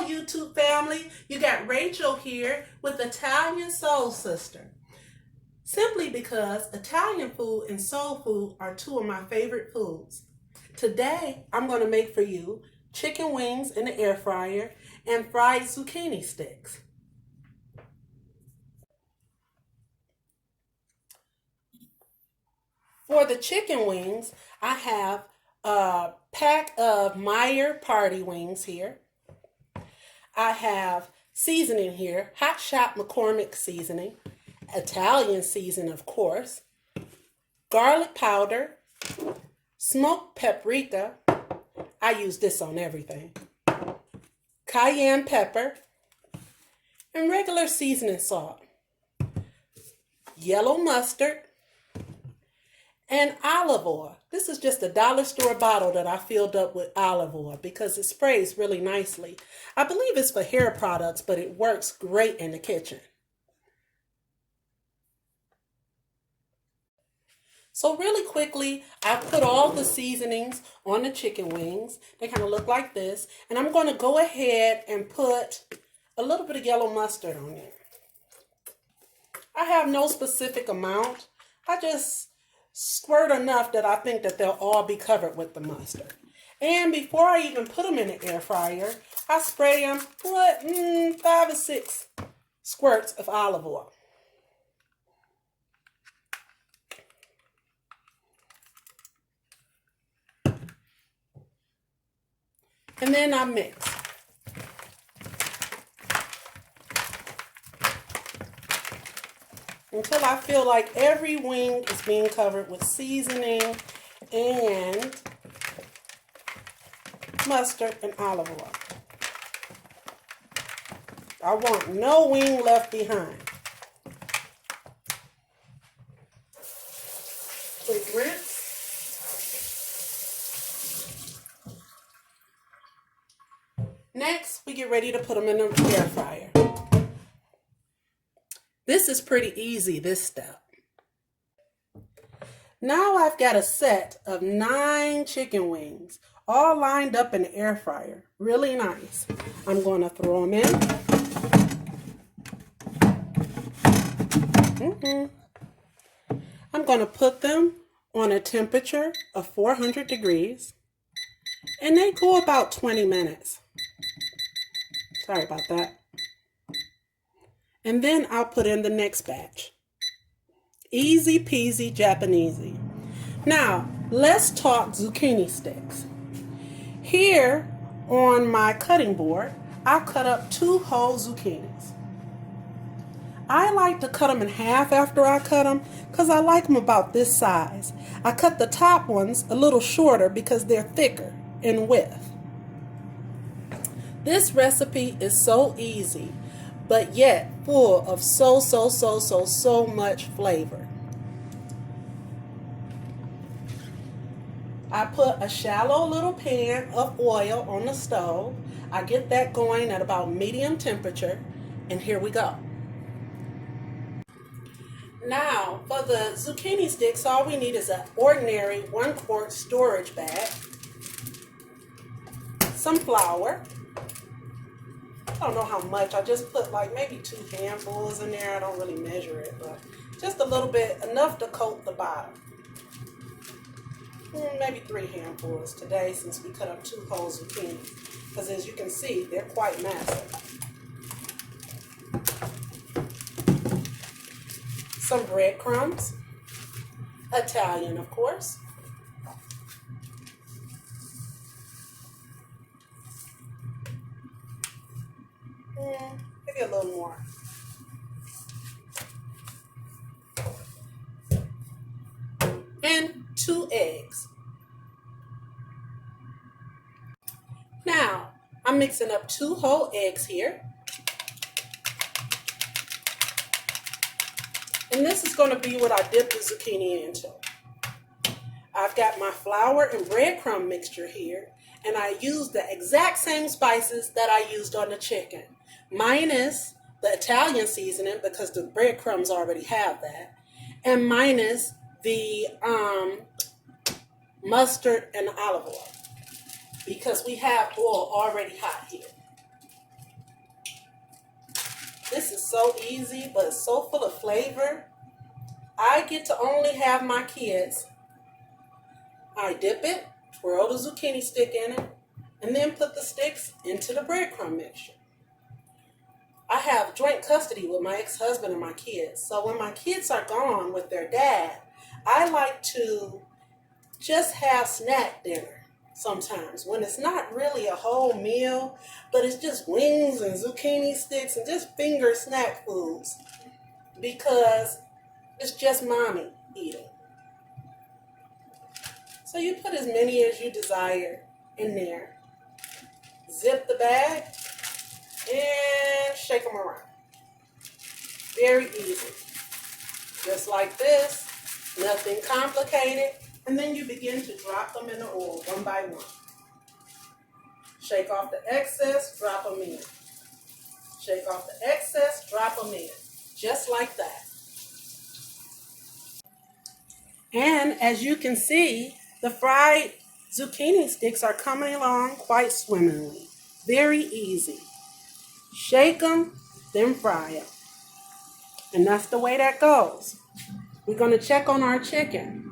YouTube family, you got Rachel here with Italian Soul Sister. Simply because Italian food and soul food are two of my favorite foods. Today, I'm going to make for you chicken wings in the air fryer and fried zucchini sticks. For the chicken wings, I have a pack of Meyer Party wings here. I have seasoning here, Hot Shot McCormick seasoning, Italian seasoning, of course, garlic powder, smoked paprika, I use this on everything, cayenne pepper, and regular seasoning salt, yellow mustard, and olive oil. This is just a dollar store bottle that I filled up with olive oil because it sprays really nicely. I believe it's for hair products, but it works great in the kitchen. So really quickly, I put all the seasonings on the chicken wings. They kind of look like this. And I'm going to go ahead and put a little bit of yellow mustard on there. I have no specific amount. I just squirt enough that I think that they'll all be covered with the mustard. And before I even put them in the air fryer, I spray them with 5 or 6 squirts of olive oil. And then I mix. Until I feel like every wing is being covered with seasoning and mustard and olive oil. I want no wing left behind. Quick rinse. Next, we get ready to put them in the air fryer. This is pretty easy, this step. Now I've got a set of 9 chicken wings, all lined up in the air fryer. Really nice. I'm going to throw them in. I'm going to put them on a temperature of 400 degrees, and they go about 20 minutes. Sorry about that. And then I'll put in the next batch. Easy peasy Japanesey. Now, let's talk zucchini sticks. Here on my cutting board, I cut up 2 whole zucchinis. I like to cut them in half after I cut them because I like them about this size. I cut the top ones a little shorter because they're thicker in width. This recipe is so easy, but yet full of so much flavor. I put a shallow little pan of oil on the stove. I get that going at about medium temperature, and here we go. Now, for the zucchini sticks, all we need is an ordinary 1-quart storage bag, some flour. I don't know how much. I just put like maybe 2 handfuls in there. I don't really measure it, but just a little bit, enough to coat the bottom. Maybe 3 handfuls today since we cut up 2 whole zucchini. Because as you can see, they're quite massive. Some breadcrumbs. Italian, of course. Maybe a little more. And 2 eggs. Now, I'm mixing up 2 whole eggs here. And this is going to be what I dip the zucchini into. I've got my flour and breadcrumb mixture here, and I used the exact same spices that I used on the chicken, minus the Italian seasoning because the breadcrumbs already have that, and minus the mustard and olive oil because we have oil already hot here. This is so easy, but it's so full of flavor. I get to only have my kids. I dip it, twirl the zucchini stick in it, and then put the sticks into the breadcrumb mixture. I have joint custody with my ex-husband and my kids. So when my kids are gone with their dad, I like to just have snack dinner sometimes when it's not really a whole meal, but it's just wings and zucchini sticks and just finger snack foods because it's just mommy eating. So you put as many as you desire in there. Zip the bag and shake them around. Very easy. Just like this, nothing complicated. And then you begin to drop them in the oil one by one. Shake off the excess, drop them in. Shake off the excess, drop them in. Just like that. And as you can see, the fried zucchini sticks are coming along quite swimmingly. Very easy. Shake them, then fry them. And that's the way that goes. We're going to check on our chicken.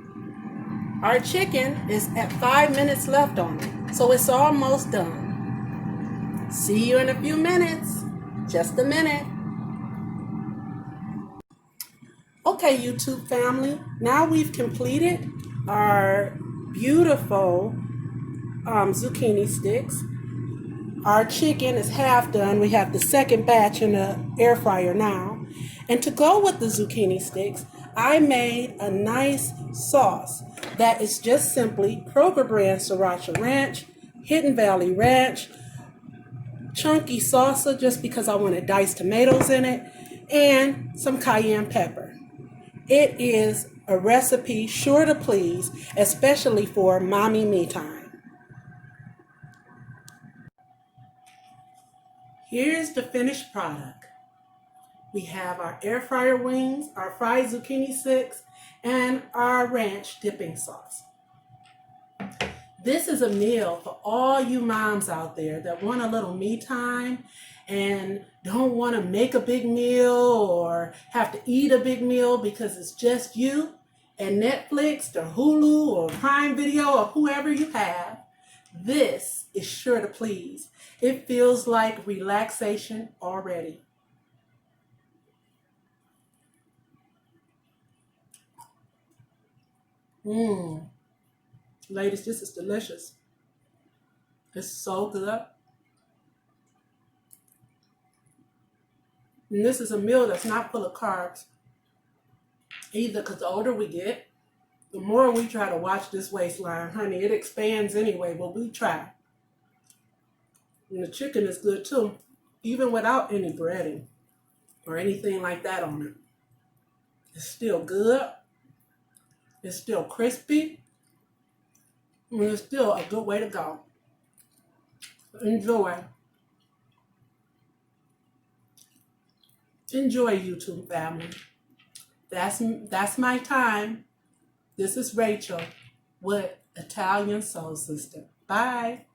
Our chicken is at 5 minutes left on it, so it's almost done. See you in a few minutes. Just a minute. Okay, YouTube family, now we've completed our beautiful zucchini sticks. Our chicken is half done. We have the second batch in the air fryer now. And to go with the zucchini sticks, I made a nice sauce that is just simply Kroger brand Sriracha Ranch, Hidden Valley Ranch, chunky salsa just because I wanted diced tomatoes in it, and some cayenne pepper. It is a recipe sure to please, especially for mommy me time. Here's the finished product. We have our air fryer wings, our fried zucchini sticks, and our ranch dipping sauce. This is a meal for all you moms out there that want a little me time and don't want to make a big meal or have to eat a big meal because it's just you and Netflix or Hulu or Prime Video or whoever you have. This is sure to please. It feels like relaxation already. Ladies, this is delicious. It's so good. And this is a meal that's not full of carbs either, because the older we get, the more we try to watch this waistline. Honey, it expands anyway, but we try. And the chicken is good too, even without any breading or anything like that on it. It's still good. It's still crispy. And it's still a good way to go. Enjoy. Enjoy, YouTube family. That's my time. This is Rachel with Italian Soul Sister. Bye.